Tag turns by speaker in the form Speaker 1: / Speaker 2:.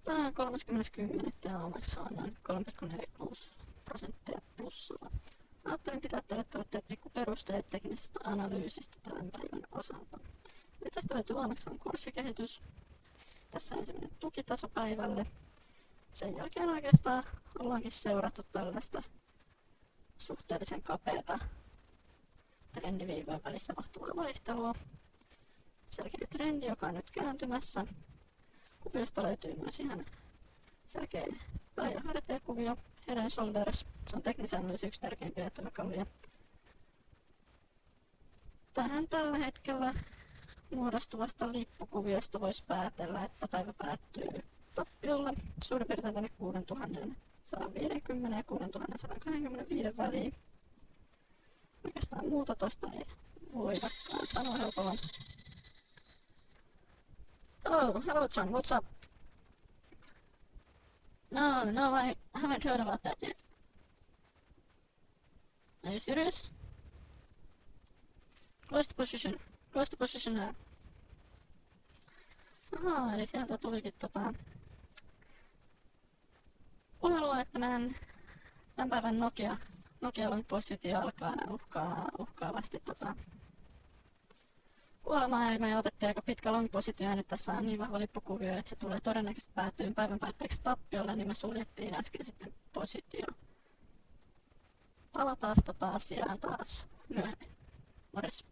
Speaker 1: Tämä 30.10. ja Omexa on noin 3,4% plussalla. Ajattelin pitää teille pikkuperusteet teknisestä analyysistä tämän päivän osalta. Eli tästä löytyy Omexan kurssikehitys. Tässä ensimmäinen tukitaso päivälle. Sen jälkeen oikeastaan ollaankin seurattu tällaista suhteellisen kapeata trendiviivojen välissä tapahtuvaa vaihtelua. Selkeä trendi, joka on nyt kääntymässä. Kuviosta löytyy myös ihan selkeä pää- ja hartiakuvio, head and shoulders. Se on teknisen analyysin yksi tärkeimpiä työkaluja. Tähän tällä hetkellä muodostuvasta lippukuviosta voisi päätellä, että päivä päättyy tappiolla suurin piirtein tänne 6150 ja 6125 väliin. Oikeastaan muuta tosta ei voidakaan sanoa helpolla. Oh, hello John, what's up? No, I haven't heard about that yet. Are you serious? Close the position now. Ahaa, eli sieltä tulikin puhelua, että tämän päivän Nokia long-positio alkaa uhkaavasti kuolemaan, eli me otettiin aika pitkä long-positio ja nyt tässä on niin vahva lippukuvio, että se tulee todennäköisesti päättyyn päivän päätteeksi tappiolle, niin me suljettiin äsken sitten positio. Palataan asiaan taas myöhemmin. Morjes.